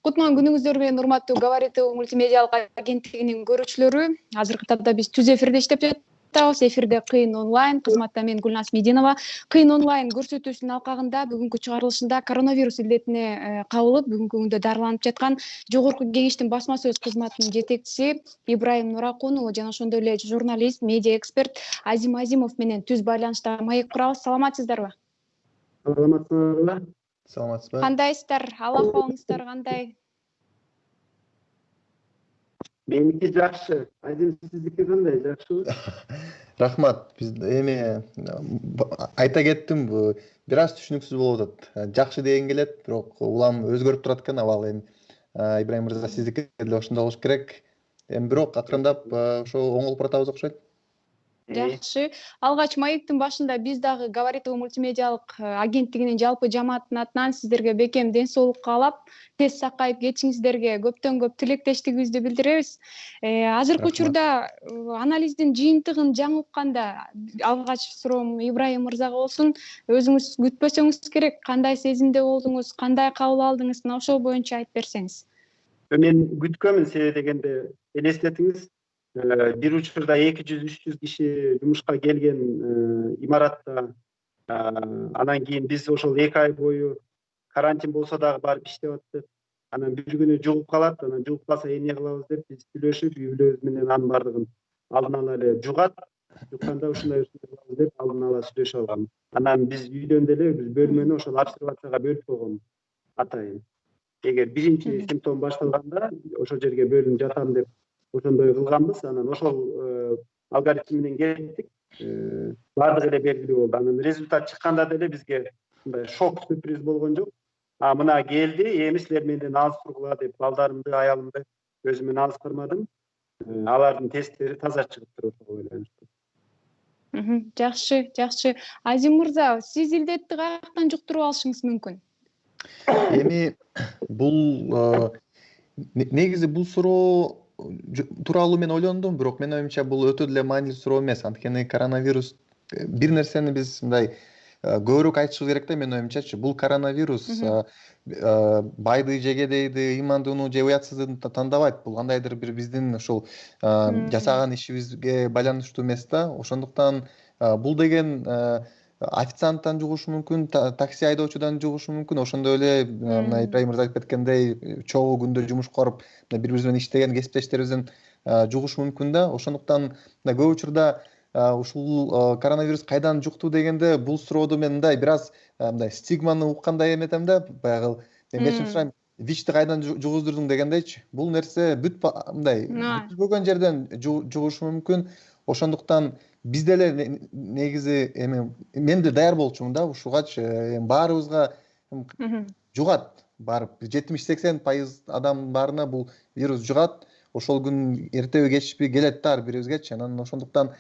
Кутман күнүңүздөр менен урматтуу Govori мультимедиалык агенттигинин көрүүчүлөрү. Азыркы тапта биз түз эфирде иштеп жатабыз. Эфирде Кыйын он-лайн, кызматта мен Гүлназ Мединова. Кыйын он-лайн көрсөтүүсүнүн алкагында бүгүнкү чыгарылышында коронавирус илдетине кабылып, бүгүнкү күндө дарыланып жаткан Жогорку Кеңештин басма сөз кызматынын жетекчиси Ибрайым Нуракун уулу жана ошондой эле журналист, медиа эксперт Азим Азимов менен түз байланышта маек курабыз. Саламатсыздарбы? Саламатсызбы? Саламатсызбы? Кандайсыздар? Алла каалыңыздар кандай? Меники жакшы. Азим, сиздики кандай? Жакшыбы? Рахмат. Биз эми айта кеттим, бир аз түшүнүксүз болуп атат. Жакшы деген келет, бирок улам өзгөрүп турат экен абал. Эми Ибрайым мырза, сиздики деле ошондой болуш керек. Эми бирок акырындап ошо оңолуп баратабыз окшойт. Жакшы. Алгач маектин башында биз дагы Govori мультимедиалык агенттигинин жалпы жамааттын атынан сиздерге бекем ден соолук каалап, тез сакайып кетишиңиздерге көптөн көп тилектештигибизди билдиребиз. Азыркы учурда анализдин жыйынтыгын жаңы укканда, алгач суроом Ибрайым мырзага болсун. Өзүңүз күтпөсөңүз керек, кандай сезимде болдуңуз, кандай кабыл алдыңыз, мына ошол боюнча айтып берсеңиз. Мен күткөнмүн, себеби дегенде элестетиңиз, бир учурда 200-300 киши жумушка келген имаратта, анан кийин биз ошол 2 ай бою карантин болсо дагы барып иштеп аттык. Анан бир күнү жугуп калат, анан жугуп калса эмне кылабыз деп биз сүйлөшүп, үй бүлөбүз менен анын бардыгын алдын ала эле жугат. Жукканда ушундай кылабыз деп алдын ала сүйлөшүп алганбыз. Анан биз үйдөн деле биз бөлмөнү ошол обсервацияга бөлүп койгонбуз атайын. Эгер биринчи симптом башталганда ошол жерге бөлүнүп жатам деп ошондой кылганбыз. Анан ошол алгоритм менен кеттик. Бардыгы эле белгилүү болду. Анан результат чыкканда деле бизге мындай шок, сюрприз болгон жок. Мына келди, эми силер менден алыс тургула деп балдарымды, аялымды өзү менен алыс кырмадым. Алардын тесттери таза чыгыптыр ошого байланыштуу. Жакшы, жакшы. Азим мырза, сиз илдетти каяктан жуктуруп алышыңыз мүмкүн? Эми бул негизи бул суроо тууралуу мен ойлондум, бирок менин оюмча бул өтө деле маанилүү суроо эмес. Анткени коронавирус бир нерсени биз мындай көбүрөөк айтышыбыз керек да, менин оюмчачы. Бул коронавирус байды же кедейди, ыймандууну же уятсыздын тандабайт. Бул кандайдыр бир биздин ошол жасаган ишибизге байланыштуу эмес да. Ошондуктан бул деген официанттан жугушу мүмкүн, такси айдоочудан жугушу мүмкүн. Ошондой эле мына Ибрайым мырза айтып кеткендей, чогуу күндө жумушка барып, бири биз менен иштеген кесиптештерибизден жугушу мүмкүн да. Ошондуктан көп учурда ушул коронавирус кайдан жукту дегенде, бул суроодо мен мындай бир аз мындай стигманы уккандай эметем да. Баягы мен кечирим сурайм, ВИЧти кайдан жугуздурдуң дегендейчи. Бул нерсе мындай бүтпөгөн жерден жугушу мүмкүн. Ошондуктан биз деле негизи эми мен деле даяр болчумун да ушугачы. Баарыбызга жугат, барып 70-80% адам баарына бул вирус жугат. Ошол күн эртеби кечпи келет да ар бирибизгечи. Анан ошондуктан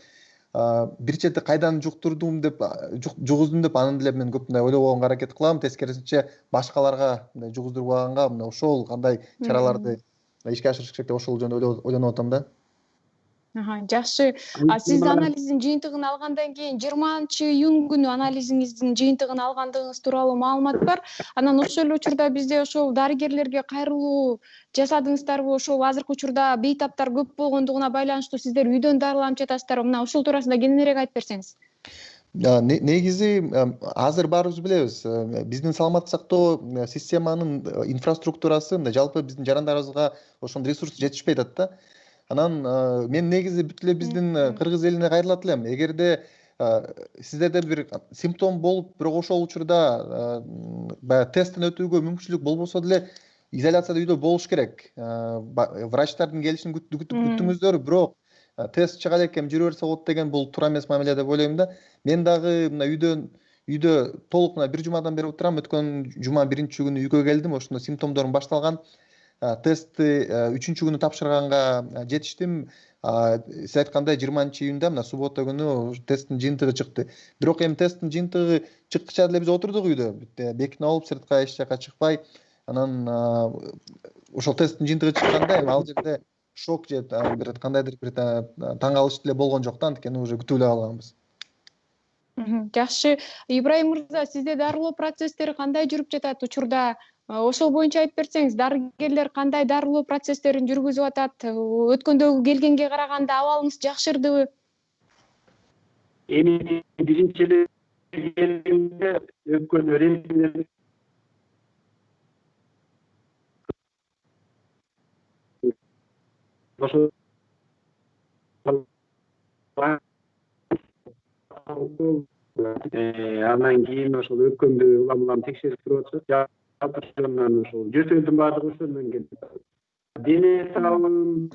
бир чети кайдан жуктурдум деп, жугуздум деп анын деле мен көп мындай ойлобогонго аракет кылам. Тескерисинче башкаларга мындай жугуздурбаганга мына ошол кандай чараларды ишке ашырыш керек деп ошол жөнүндө ойлонуп атам да. Жакшы. Сиз анализдин жыйынтыгын алгандан кийин 20-июнь күнү анализиңиздин жыйынтыгын алгандыгыңыз тууралуу маалымат бар. Анан ошол эле учурда бизде ошол дарыгерлерге кайрылуу жасадыңыздарбы? Ошол азыркы учурда бейтаптар көп болгондугуна байланыштуу сиздер үйдөн дарыланып жатасыздарбы? Мына ушул туурасында кененирээк айтып берсеңиз. Негизи азыр баарыбыз билебиз, биздин саламаттык сактоо системанын инфраструктурасы жалпы биздин жарандарыбызга ошондой ресурс жетишпей атат да. Анан мен негизи бүт эле биздин кыргыз элине кайрылат элем. Эгерде сиздерде бир симптом болуп, бирок ошол учурда баягы тесттен өтүүгө мүмкүнчүлүк болбосо деле изоляцияда үйдө болуш керек. Врачтардын келишин күттүңүздөр, бирок тест чыга элекем жүрө берсе болот деген бул туура эмес мамиле деп ойлойм да. Мен дагы мына үйдө толук мына бир жумадан бери отурам. Өткөн жума биринчи күнү үйгө келдим. Ошондо симптомдорум башталган. Тестти 3-күнү күнү тапшырганга жетиштим. Сиз айткандай 20-июнда мына суббота күнү тесттин жыйынтыгы чыкты. Бирок эми тесттин жыйынтыгы чыккыча деле биз отурдук үйдө. Бекинип алып, сыртка эч жака чыкпай. Анан ошол тесттин жыйынтыгы чыкканда эми ал жерде шок же бир кандайдыр бир таң калыш деле болгон жок да, анткени уже күтүп эле алганбыз. Жакшы. Ибрайым мырза, сизде дарылоо процесстери кандай жүрүп жатат учурда? Ошол боюнча айтып берсеңиз, дарыгерлер кандай дарылоо процесстерин жүргүзүп атат? Өткөндөгү келгенге караганда абалыңыз жакшырдыбы? Эми биринчи эле келгенде өткөн рентген ошо анан кийин ошол өткөндү улам текшерип туруп атышат. Жалпы ошол жөтөлдүн баардыгы ошондон келет. Дене салым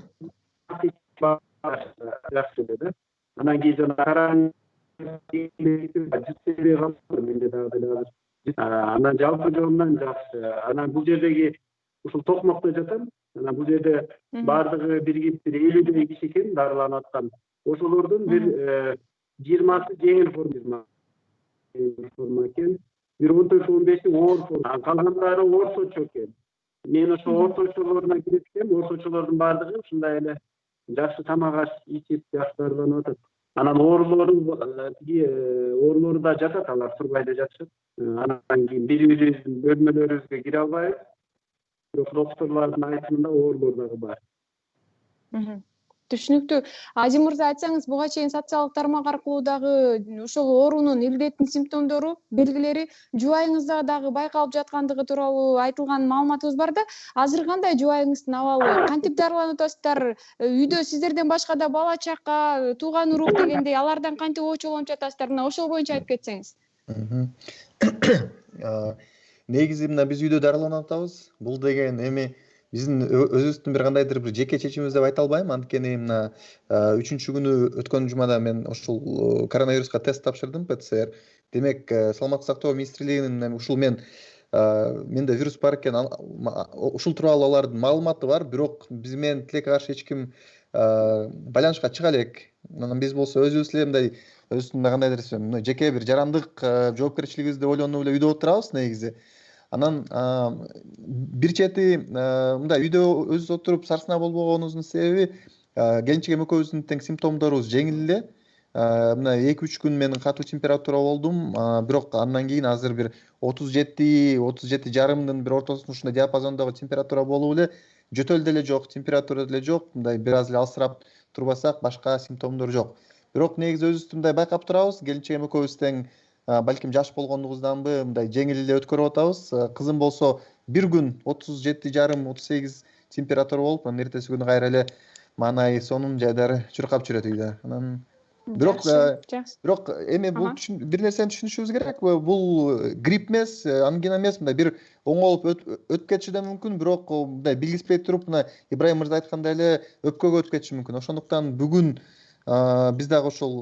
жакшы эле. Анан кийин жана карантин анан жалпы жөнүнөн жакшы. Анан бул жердеги ушул токмокто жатам. Анан бул жерде баардыгы биригип 50 киши экен дарыланып аткан. Ошолордун бир 20сы жеңил форма экен. Бир 14-15 оор форма. Калгандары орточо экен. Мен ошо орточолоруна кирет экем. Орточолордун баардыгы ушундай эле жакшы тамак аш ичип жакшы дарыланып атат. Анан оорулору да жатат, алар турбай да жатышат. Анан кийин бири-бирибиздин бөлмөлөрүбүзгө кире албайбыз. Бирок докторлордун айтымында оорулор дагы бар. Түшүнүктүү. Азим мырза, айтсаңыз, буга чейин социалдык тармак аркылуу дагы ошол оорунун илдеттин симптомдору, белгилери жубайыңызда дагы байкалып жаткандыгы тууралуу айтылган маалыматыбыз бар да. Азыр кандай жубайыңыздын абалы? Кантип дарыланып атасыздар? Үйдө сиздерден башка да бала чака, тууган урук дегендей, алардан кантип очолонуп жатасыздар? Мына ошол боюнча айтып кетсеңиз. Негизи мына биз үйдө дарыланып атабыз. Бул деген эми биздин өзүбүздүн бир кандайдыр бир жеке чечимибиз деп айта албайм. Анткени мына 3-күнү өткөн жумада мен ушул коронавируска тест тапшырдым, ПЦР. Демек, саламаттык сактоо министрлигинин ушул менде вирус бар экен, ушул тууралуу алардын маалыматы бар, бирок биз менен тилекке каршы эч ким байланышка чыга элек. Анан биз болсо өзүбүз эле мындай өзүбүздүн кандайдыр жеке бир жарандык жоопкерчилигибизди ойлонуп эле үйдө отурабыз негизи. Анан бир чети мындай үйдө өзүбүз отуруп сарсына болбогонубуздун себеби келинчегим экөөбүздүн тең симптомдорубуз жеңил эле. Мына 2-3 күн мен катуу температура болдум, бирок андан кийин азыр бир 37-37,5дын бир ортосунда ушундай диапазондогу температура болуп эле, жөтөл деле жок, температура деле жок, мындай бир аз эле алсырап турбасак башка симптомдор жок. Бирок негизи өзүбүз мындай байкап турабыз, келинчегим экөөбүз тең балким жаш болгондугубузданбы мындай жеңил эле өткөрүп атабыз. Кызым болсо бир күн 37,5-38 температура болуп, анан эртеси күнү кайра эле маанай сонун жайдары чуркап жүрөт үйдө. Анан бирок эми бул бир нерсени түшүнүшүбүз керек. Бул грипп эмес, ангина эмес, мындай бир оңолуп өтүп кетиши да мүмкүн, бирок мындай билгиспей туруп, мына Ибрайым мырза айткандай эле өпкөгө өтүп кетиши мүмкүн. Ошондуктан бүгүн биз дагы ошол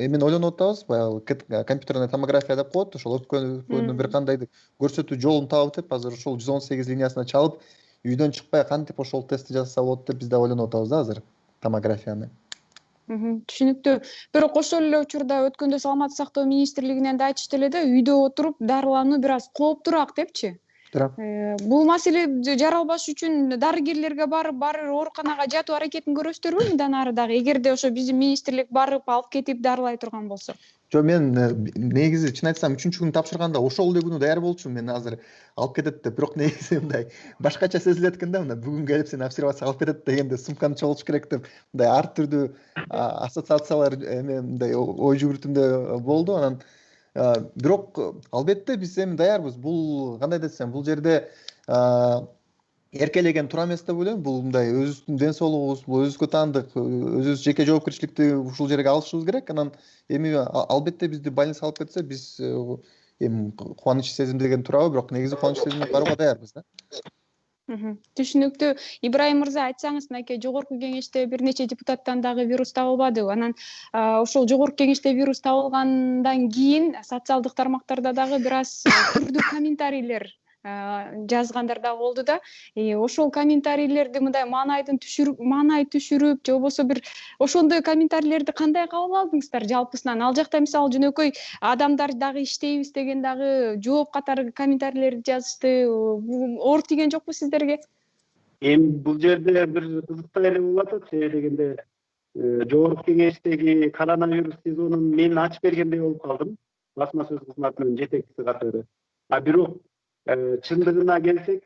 эмени ойлонуп атабыз, баягы компьютерный томография деп коет, ошол өпкөнү бир кандайдыр көрсөтүү жолун таап деп азыр ошол 118 линиясына чалып, үйдөн чыкпай кантип ошол тестти жасаса болот деп биз да ойлонуп атабыз да азыр томографияны. Түшүнүктүү. Бирок ошол эле учурда өткөндө саламаттык сактоо министрлигинен да айтышты эле да, үйдө отуруп дарылануу бир аз кооптураак депчи. Бул маселе жаралбаш үчүн дарыгерлерге барып ооруканага жатуу аракетин көрөсүздөрбү мындан ары дагы, эгерде ошо биздин министрлик барып алып кетип дарылай турган болсо? Жок, мен негизи чын айтсам 3-күнү тапшырганда ошол эле күнү даяр болчумун, мен азыр алып кетет деп. Бирок негизи мындай башкача сезилет экен да, мына бүгүн келип сени обсервация алып кетет дегенде сумканы чогултуш керек деп мындай ар түрдүү ассоциациялар мындай ой жүгүртүмдө болду. Анан бирок албетте биз эми даярбыз. Бул кандай десем, бул жерде эркелеген туура эмес деп ойлойм. Бул мындай өзүбүздүн ден соолугубуз, бул өзүбүзгө таандык, өзүбүз жеке жоопкерчиликти ушул жерге алышыбыз керек. Анан эми албетте бизди больницага алып кетсе, биз эми кубаныч сезимдеген туурабы, бирок негизи кубаныч сезимдеп барууга даярбыз да. Түшүнүктүү. Ибрайым мырза, айтсаңыз, мынакей жогорку кеңеште бир нече депутаттан дагы вирус табылбады. Анан ошол жогорку кеңеште вирус табылгандан кийин социалдык тармактарда дагы бир аз түрдүү комментарийлер жазгандар да болду да. Ошол комментарийлерди мындай маанай түшүрүп, же болбосо бир ошондой комментарийлерди кандай кабыл алдыңыздар жалпысынан? Ал жакта мисалы жөнөкөй адамдар дагы иштейбиз деген дагы жооп катары комментарийлерди жазышты. Оор тийген жокпу сиздерге? Эми бул жерде бир кызыктай эле болуп атат, себеби дегенде жогорку кеңештеги коронавирус сезонун мен ачып бергендей болуп калдым, басма сөз кызматынын жетекчиси катары. Бирок чындыгына келсек,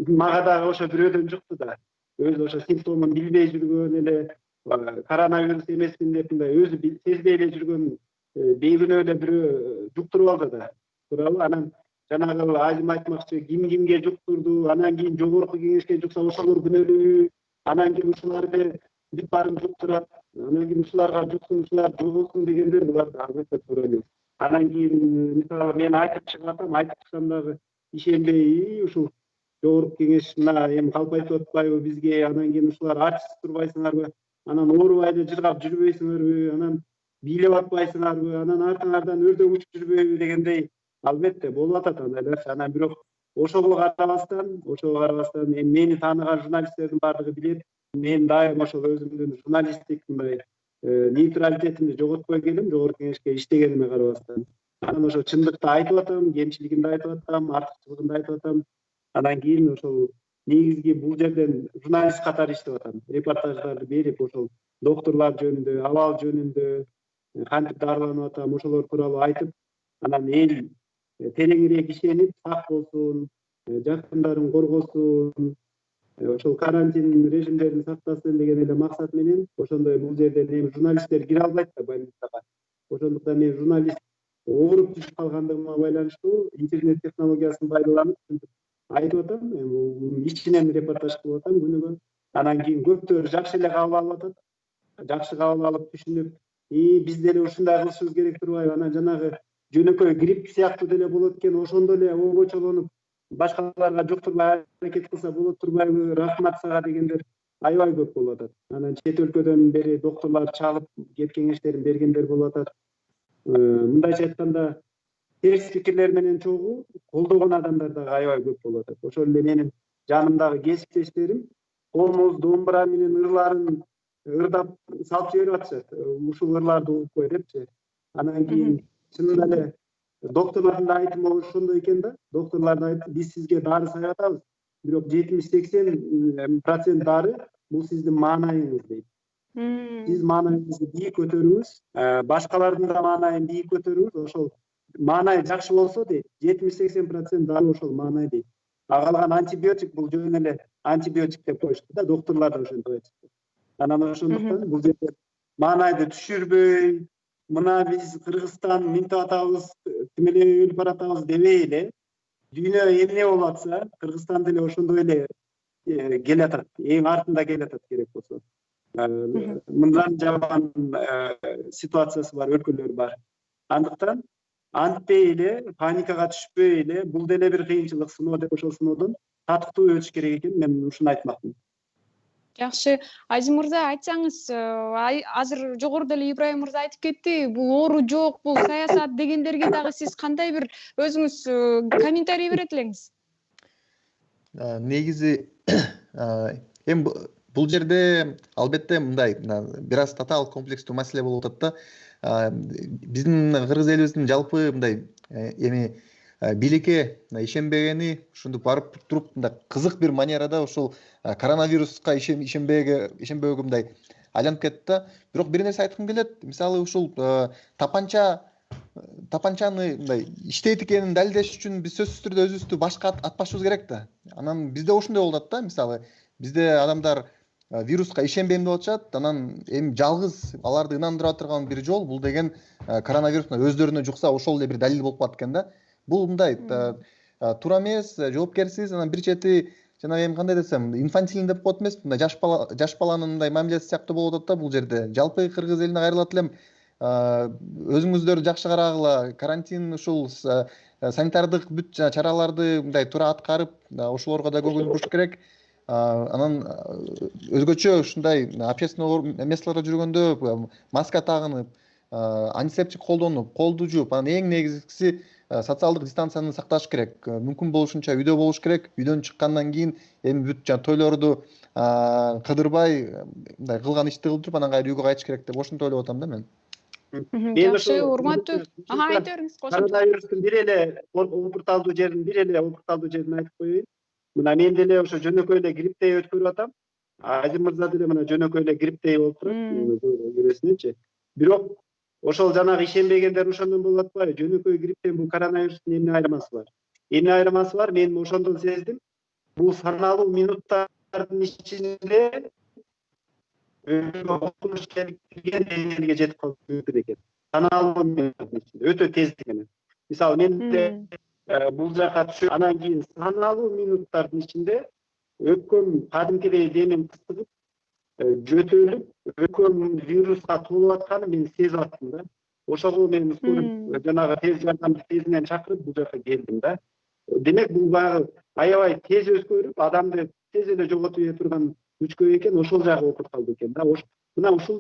мага дагы ошо бирөөдөн жукты да. Өзү ошо симптомун билбей жүргөн эле коронавирус эмесмин деп мындай өзү сезбей эле жүргөн бейкүнөө эле бирөө жуктуруп алды да. Туурабы? Анан жанагы айым айтмакчы, кимге жуктурду, анан кийин жогорку кеңешке жукса ошолор күнөөлүү, анан кийин ушулар бүт баарын жуктурат, анан кийин ушуларга жуксун, ушулар жогулсун дегендер булар албетте туура эмес. Анан кийин мисалы мен айтып чыгып атам, айтып чыксам дагы ишенбей, ушул жогорку кеңеш мына эми калпайтып атпайбы бизге, анан кийин ушулар ачсыз турбайсыңарбы, анан оорубай эле жыргап жүрбөйсүңөрбү, анан бийлеп атпайсыңарбы, анан артыңардан өрдөк учуп жүрбөйбү дегендей албетте болуп атат андайлар. Анан бирок ошого карабастан мени тааныган журналисттердин баардыгы билет. Мен дайым ошол өзүмдүн журналисттик мындай нейтралитетимди жоготпой келем, жогорку кеңешке иштегениме карабастан. Анан ошо чындыкты айтып атам, кемчилигинди айтып атам, артыкчылыгынды айтып атам. Анан кийин ошол негизги бул жерден журналист катары иштеп атам. Репортаждарды берип, ошол доктурлар жөнүндө, абал жөнүндө кантип дарыланып атам, ошолор тууралуу айтып, анан эл тереңирээк ишенип, сак болсун, жакындарын коргосун, ошол карантин режимдерин сактасын деген эле максат менен ошондой бул жерден эми журналисттер кире албайт да больницага. Ошондуктан мен журналист ооруп түшүп калгандыгыма байланыштуу интернет технологиясын пайдаланып айтып атам, ичинен репортаж кылып атам күнүгө. Анан кийин көптөр жакшы эле кабыл алып атат. Жакшы кабыл алып түшүнүп, биз деле ушундай кылышыбыз керек турбайбы? Анан жанагы жөнөкөй грипп сыяктуу деле болот экен, ошондо эле обочолонуп башкаларга жуктурбай аракет кылса болот турбайбы? Рахмат сага дегендер аябай көп болуп атат. Анан чет өлкөдөн бери доктурлар чалып кеп кеңештерин бергендер болуп атат. Мындайча айтканда, терс пикирлер менен чогуу колдогон адамдар дагы аябай көп болуп атат. Ошол эле менин жанымдагы кесиптештерим комуз, домбура менен ырларын ырдап салып жиберип атышат. Ушул ырларды угуп кой депчи. Анан кийин чынында эле доктурлардын да айтымы ошондой экен да. Доктурлар да айтты, биз сизге дары сая атабыз, бирок 70-80% дары бул сиздин маанайыңыз дейт. Сиз маанайыңызды бийик көтөрүңүз, башкалардын да маанайын бийик көтөрүңүз. Ошол маанай жакшы болсо дейт, 70-80% дары ошол маанай дейт. Калган антибиотик бул жөн эле антибиотик деп коюшту да, доктурлар да ошентип айтышты. Анан ошондуктан бул жерде маанайды түшүрбөй, мына биз Кыргызстан минтип атабыз, тим эле өлүп баратабыз дебей эле, дүйнө эмне болуп атса, Кыргызстан деле ошондой эле келатат, эң артында келатат керек болсо. Мындан жаман ситуациясы бар өлкөлөр бар. Андыктан антпей эле, паникага түшпөй эле, бул деле бир кыйынчылык, сыноо деп ошол сыноодон татыктуу өтүш керек экен, мен ушуну айтмакмын. Жакшы, Азим мырза, айтсаңыз, азыр жогоруда эле Ибрайым мырза айтып кетти, бул оору жок, бул саясат дегендерге дагы сиз кандай бир өзүңүз комментарий берет элеңиз? Негизи эми бул жерде албетте мындай бир аз татаал комплекстүү маселе болуп атат да. Биздин кыргыз элибиздин жалпы мындай эми бийликке ишенбегени, ушунду барып туруп мындай кызык бир манерада ушул коронавируска ишенбөөгө мындай айланып кетти да. Бирок бир нерсе айткым келет. Мисалы ушул тапанчаны мындай иштейт экенин далилдеш үчүн биз сөзсүз түрдө өзүбүздү башка атпашыбыз керек да. Анан бизде ошондой болуп атат да. Мисалы бизде адамдар вируска ишенбейм деп атышат. Анан эми жалгыз аларды ынандыра турган бир жол бул деген коронавирустун өздөрүнө жукса ошол эле бир далил болуп калат экен да. Бул мындай туура эмес, жоопкерсиз. Анан бир чети жана эми кандай десем, инфантилен деп коет эмеспи, мындай жаш баланын мындай мамилеси сыяктуу болуп атат да бул жерде. Жалпы кыргыз элине кайрылат элем, өзүңүздөр жакшы карагыла, карантин ушул санитардык бүт чараларды мындай туура аткарып, ошолорго да көңүл буруш керек. Анан өзгөчө ушундай общественный местолордо жүргөндө маска тагынып, антисептик колдонуп, колду жууп, анан эң негизгиси социалдык дистанцияны сакташ керек. Мүмкүн болушунча үйдө болуш керек. Үйдөн чыккандан кийин эми бүт тойлорду кыдырбай, мындай кылган ишти кылып туруп, анан кайра үйгө кайтыш керек деп ошентип ойлоп атам да мен. Жакшы, урматтуу. Айта бериңиз. Коронавирустун бир эле опурталдуу жерин айтып коеюн. Мына мен деле ошо жөнөкөй эле грипптей өткөрүп атам. Азим мырза деле мына жөнөкөй эле грипптей болуп турат, көрөсүнчү. Бирок ошол жанагы ишенбегендер ошондон болуп атпайбы? Жөнөкөй грипптен бул коронавирустун эмне айырмасы бар? Эми айырмасы бар, мен ошондон сездим. Бул саналуу минуттардын ичинде окуnuş келген деңгээлге жетип калышы мүмкүн экен. Саналуу минуттардын ичинде өтө тез дегенде. Мисалы мен бул жака түшүп, анан кийин саналуу минуттардын ичинде өпкөм кадимкидей денем кыстыгып, жөтөлүп, өпкөм вируска толуп атканын мен сезип аттым да. Ошого мен көрүп, жанагы тез жардамды тезинен чакырып бул жака келдим да. Демек бул баягы аябай тез өзгөрүп, адамды тез эле жоготуп ийе турган күчкө экен, ошол жагы окуп калды экен да. Мына ушул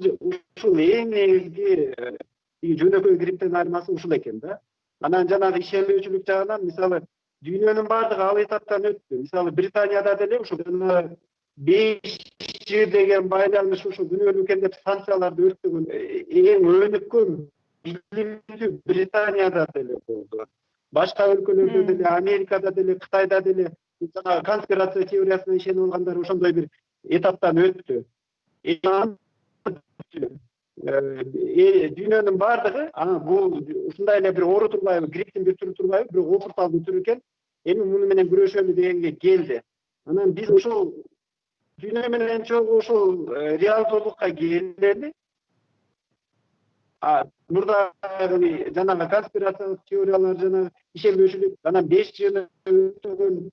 эң негизги жөнөкөй грипптен айырмасы ушул экен да. Анан жанагы ишенбөөчүлүк жагынан, мисалы, дүйнөнүн баардыгы ал этаптан өттү. Мисалы, Британияда деле ушул 5G деген байланыш ушул күнөөлүү экен деп станцияларды өрттөгөн эң өнүккөн билимдүү Британияда деле болду. Башка өлкөлөрдө деле, Америкада деле, Кытайда деле жанагы конспирация теориясына ишенип алгандар ошондой бир этаптан өттү. Дүйнөнүн баардыгы бул ушундай эле бир оору турбайбы, грипптин бир түрү турбайбы, бирок окурталдуу түрү экен. Эми муну менен күрөшөлү дегенге келди. Анан биз ошол дүйнө менен чогуу ошол реалдуулукка келели. Мурдагы жанагы конспирациялык теориялар, жанагы ишенбөөчүлүк, анан 5 жылы өтөгөн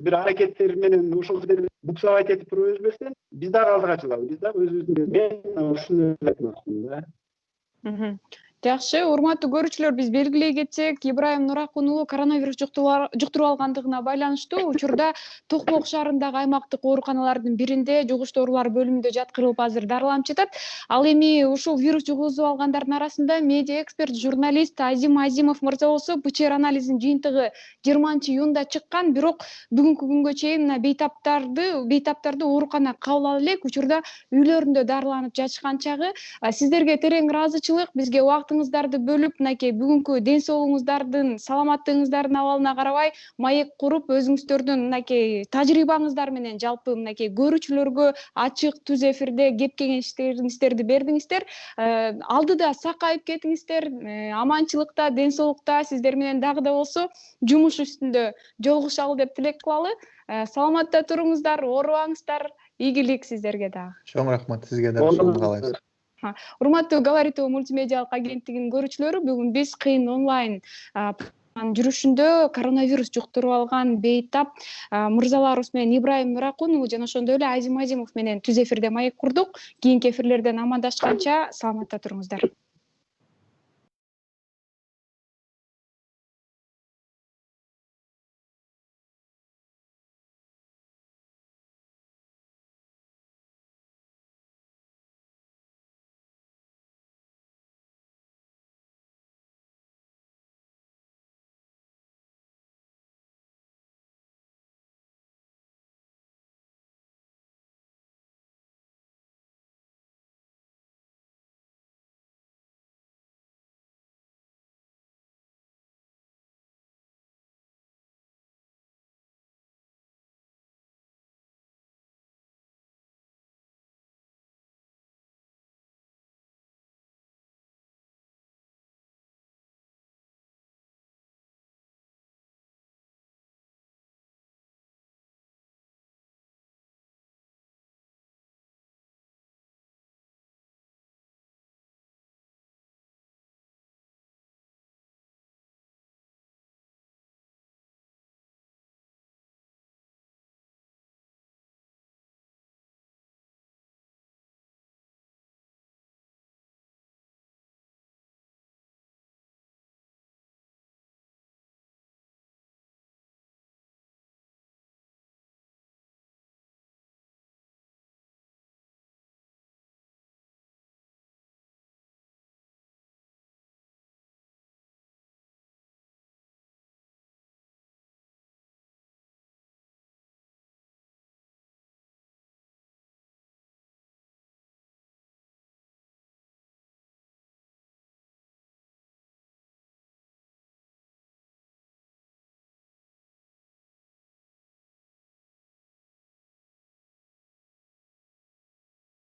бир аракеттер менен ошол жерде буксабайт этип туруп өзбөсө, биз дагы алдыга чыгабыз. Биз дагы өзүбүздүн мен ушуну айтмакчымын да. Жакшы, урматтуу көрүүчүлөр, биз белгилей кетсек, Ибрайым Нуракун уулу коронавирус жуктуруп алгандыгына байланыштуу учурда Токмок шаарындагы аймактык ооруканалардын биринде жугуштуу оорулар бөлүмүндө жаткырылып азыр дарыланып жатат. Ал эми ушул вирус жугузуп алгандардын арасында медиа эксперт, журналист Азимов мырза болсо, ПЧР анализинин жыйынтыгы 20-июнда чыккан, бирок бүгүнкү күнгө чейин мына бейтаптарды оорукана кабыл ала элек, учурда үйлөрүндө дарыланып жатышкан чагы. Сиздерге терең ыраазычылык, бизге убактыңыздарды бөлүп, мынакей бүгүнкү ден соолугуңуздардын, саламаттыгыңыздардын абалына карабай маек куруп, өзүңүздөрдүн мынакей тажрыйбаңыздар менен жалпы мынакей көрүүчүлөргө ачык түз эфирде кеп кеңештериңиздерди бердиңиздер. Алдыда сакайып кетиңиздер, аманчылыкта, ден соолукта сиздер менен дагы да болсо жумуш үстүндө жолугушалы деп тилек кылалы. Саламатта туруңуздар, оорубаңыздар. Ийгилик сиздерге дагы. Чоң рахмат, сизге дагы ошону каалайбыз. Урматтуу Govori мультимедиалык агенттигинин көрүүчүлөрү, бүгүн биз Кыйын онлайн жүрүшүндө коронавирус жуктуруп алган бейтап мырзаларыбыз менен Ибрайым Нуракун жана ошондой эле Азимов менен түз эфирде маек курдук. Кийинки эфирлерден амандашканча саламатта туруңуздар.